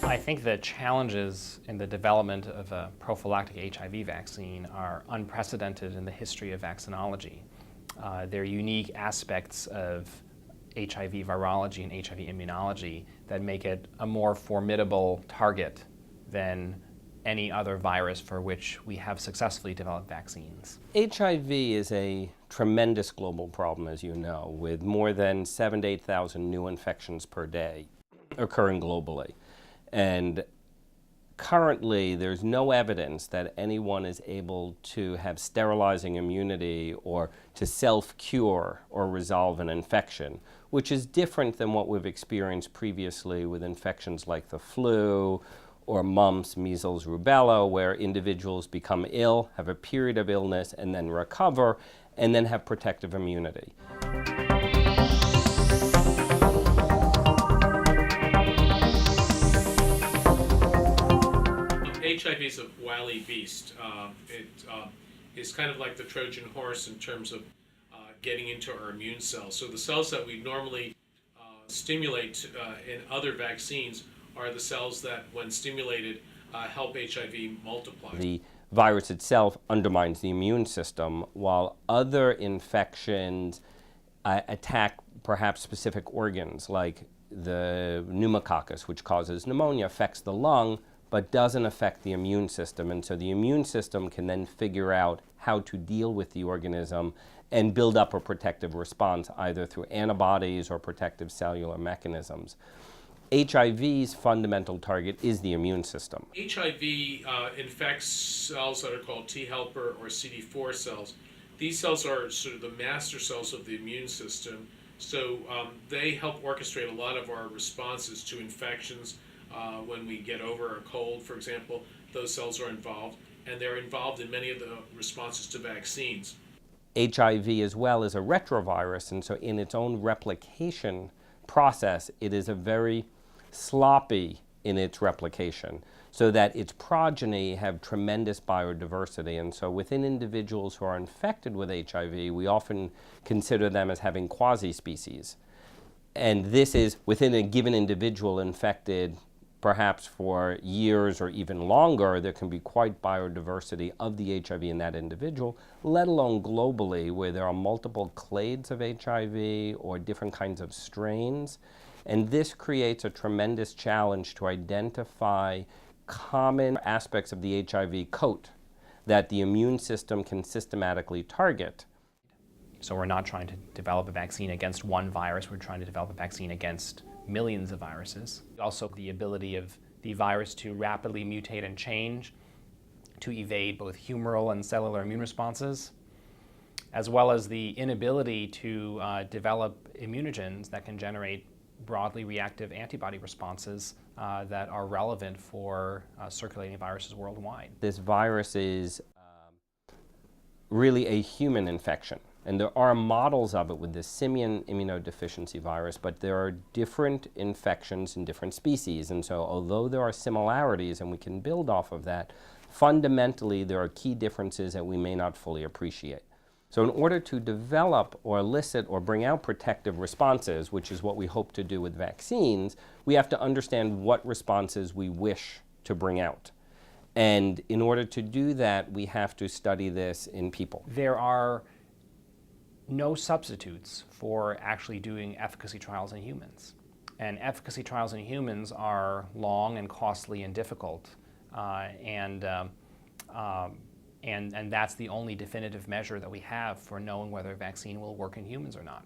I think the challenges in the development of a prophylactic HIV vaccine are unprecedented in the history of vaccinology. There are unique aspects of HIV virology and HIV immunology that make it a more formidable target than any other virus for which we have successfully developed vaccines. HIV is a tremendous global problem, as you know, with more than 7,000 to 8,000 new infections per day occurring globally. And currently, there's no evidence that anyone is able to have sterilizing immunity or to self-cure or resolve an infection, which is different than what we've experienced previously with infections like the flu or mumps, measles, rubella, where individuals become ill, have a period of illness, and then recover, and then have protective immunity. HIV is a wily beast. It is kind of like the Trojan horse in terms of getting into our immune cells. So the cells that we normally stimulate in other vaccines are the cells that, when stimulated, help HIV multiply. The virus itself undermines the immune system, while other infections attack perhaps specific organs, like the pneumococcus, which causes pneumonia, affects the lung, but doesn't affect the immune system. And so the immune system can then figure out how to deal with the organism and build up a protective response, either through antibodies or protective cellular mechanisms. HIV's fundamental target is the immune system. HIV infects cells that are called T helper or CD4 cells. These cells are sort of the master cells of the immune system. So they help orchestrate a lot of our responses to infections. When we get over a cold, for example, those cells are involved, and they're involved in many of the responses to vaccines. HIV as well is a retrovirus, and so in its own replication process, it is a very sloppy in its replication, so that its progeny have tremendous biodiversity. And so within individuals who are infected with HIV, we often consider them as having quasi-species. And this is within a given individual infected perhaps for years or even longer. There can be quite biodiversity of the HIV in that individual, let alone globally, where there are multiple clades of HIV or different kinds of strains. And this creates a tremendous challenge to identify common aspects of the HIV coat that the immune system can systematically target. So we're not trying to develop a vaccine against one virus, we're trying to develop a vaccine against millions of viruses. Also, the ability of the virus to rapidly mutate and change to evade both humoral and cellular immune responses, as well as the inability to develop immunogens that can generate broadly reactive antibody responses that are relevant for circulating viruses worldwide. This virus is really a human infection. And there are models of it with the simian immunodeficiency virus, but there are different infections in different species. And so although there are similarities and we can build off of that, fundamentally there are key differences that we may not fully appreciate. So in order to develop or elicit or bring out protective responses, which is what we hope to do with vaccines, we have to understand what responses we wish to bring out. And in order to do that, we have to study this in people. There are no substitutes for actually doing efficacy trials in humans. And efficacy trials in humans are long and costly and difficult. And that's the only definitive measure that we have for knowing whether a vaccine will work in humans or not.